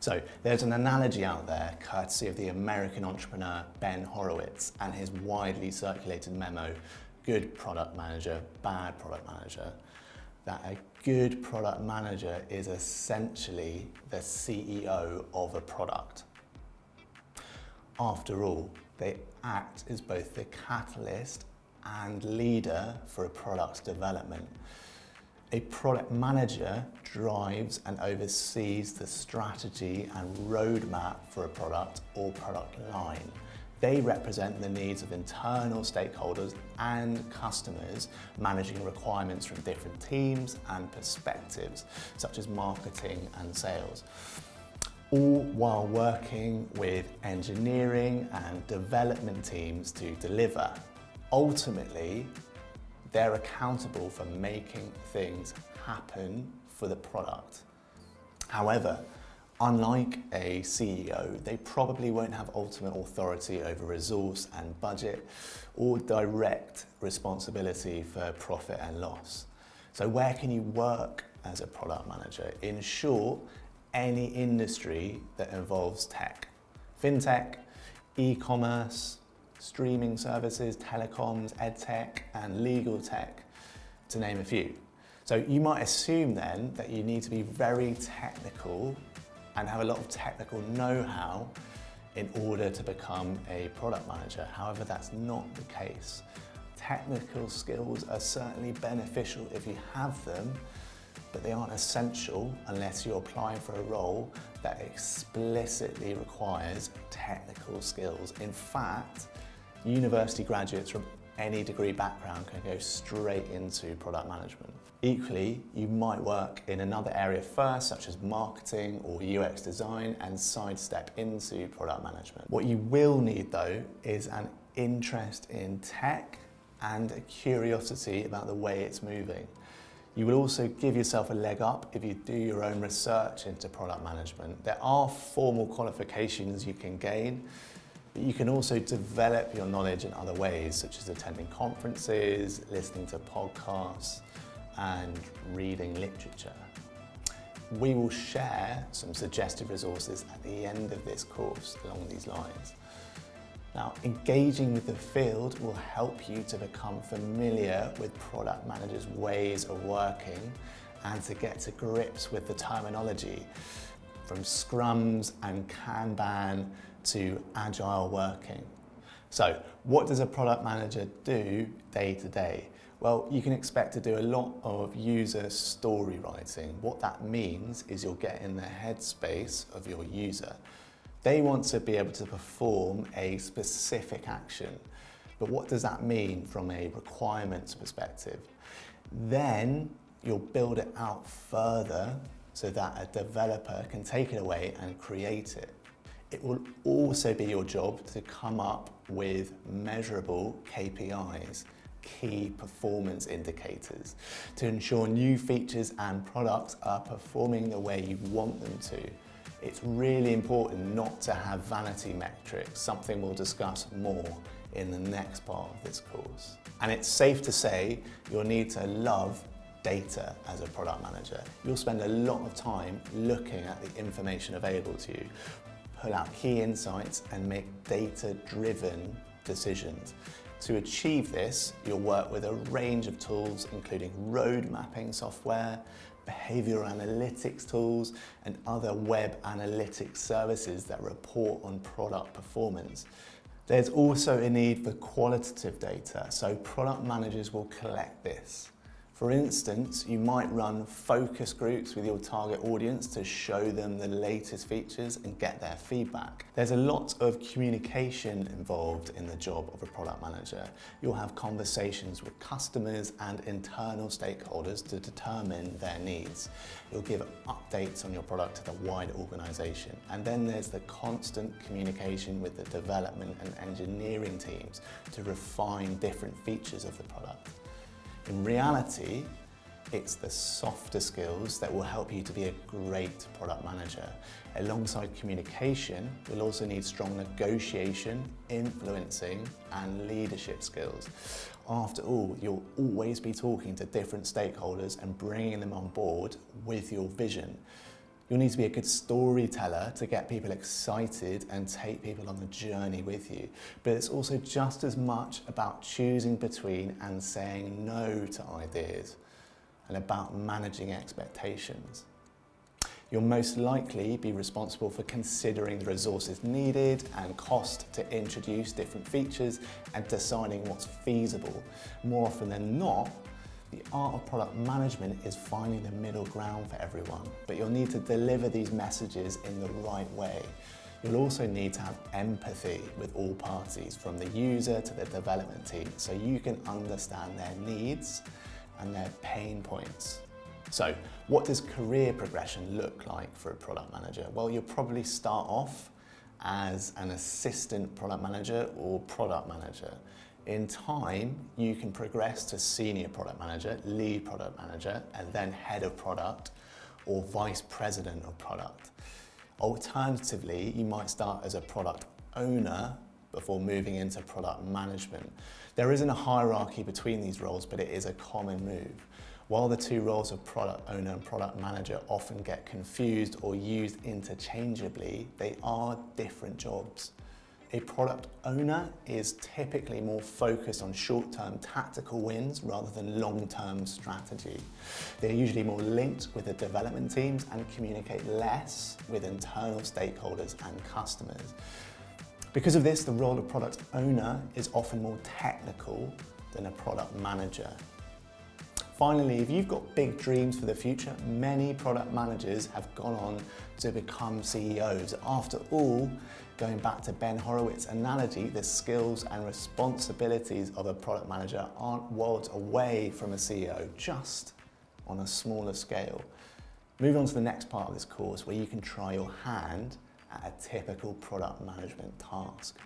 So there's an analogy out there, courtesy of the American entrepreneur Ben Horowitz and his widely circulated memo, Good Product Manager, Bad Product Manager, that a good product manager is essentially the CEO of a product. After all, they act as both the catalyst and leader for a product's development. A product manager drives and oversees the strategy and roadmap for a product or product line. They represent the needs of internal stakeholders and customers, managing requirements from different teams and perspectives, such as marketing and sales, all while working with engineering and development teams to deliver. Ultimately, they're accountable for making things happen for the product. However, unlike a CEO, they probably won't have ultimate authority over resource and budget or direct responsibility for profit and loss. So where can you work as a product manager? In short, any industry that involves tech. Fintech, e-commerce, streaming services, telecoms, edtech, and legal tech, to name a few. So you might assume then that you need to be very technical and have a lot of technical know-how in order to become a product manager. However, that's not the case. Technical skills are certainly beneficial if you have them, but they aren't essential unless you're applying for a role that explicitly requires technical skills. In fact, university graduates from any degree background can go straight into product management. Equally, you might work in another area first, such as marketing or UX design, and sidestep into product management. What you will need though is an interest in tech and a curiosity about the way it's moving. You will also give yourself a leg up if you do your own research into product management. There are formal qualifications you can gain, but you can also develop your knowledge in other ways, such as attending conferences, listening to podcasts, and reading literature. We will share some suggested resources at the end of this course along these lines. Now, engaging with the field will help you to become familiar with product managers' ways of working and to get to grips with the terminology, from scrums and Kanban to agile working. So, what does a product manager do day to day? Well, you can expect to do a lot of user story writing. What that means is you'll get in the headspace of your user. They want to be able to perform a specific action, but what does that mean from a requirements perspective? Then you'll build it out further so that a developer can take it away and create it. It will also be your job to come up with measurable KPIs, key performance indicators, to ensure new features and products are performing the way you want them to. It's really important not to have vanity metrics, something we'll discuss more in the next part of this course. And it's safe to say you'll need to love data as a product manager. You'll spend a lot of time looking at the information available to you, pull out key insights and make data-driven decisions. To achieve this, you'll work with a range of tools, including road mapping software, behavioral analytics tools, and other web analytics services that report on product performance. There's also a need for qualitative data, so product managers will collect this. For instance, you might run focus groups with your target audience to show them the latest features and get their feedback. There's a lot of communication involved in the job of a product manager. You'll have conversations with customers and internal stakeholders to determine their needs. You'll give updates on your product to the wider organization. And then there's the constant communication with the development and engineering teams to refine different features of the product. In reality, it's the softer skills that will help you to be a great product manager. Alongside communication, you'll also need strong negotiation, influencing, and leadership skills. After all, you'll always be talking to different stakeholders and bringing them on board with your vision. You'll need to be a good storyteller to get people excited and take people on the journey with you. But it's also just as much about choosing between and saying no to ideas, and about managing expectations. You'll most likely be responsible for considering the resources needed and cost to introduce different features and deciding what's feasible. More often than not, the art of product management is finding the middle ground for everyone, but you'll need to deliver these messages in the right way. You'll also need to have empathy with all parties, from the user to the development team, so you can understand their needs and their pain points. So, what does career progression look like for a product manager? Well, you'll probably start off as an assistant product manager or product manager. In time, you can progress to senior product manager, lead product manager, and then head of product or vice president of product. Alternatively, you might start as a product owner before moving into product management. There isn't a hierarchy between these roles, but it is a common move. While the two roles of product owner and product manager often get confused or used interchangeably, they are different jobs. A product owner is typically more focused on short-term tactical wins rather than long-term strategy. They're usually more linked with the development teams and communicate less with internal stakeholders and customers. Because of this, the role of product owner is often more technical than a product manager. Finally, if you've got big dreams for the future, many product managers have gone on to become CEOs. After all, going back to Ben Horowitz's analogy, the skills and responsibilities of a product manager aren't worlds away from a CEO, just on a smaller scale. Move on to the next part of this course, where you can try your hand at a typical product management task.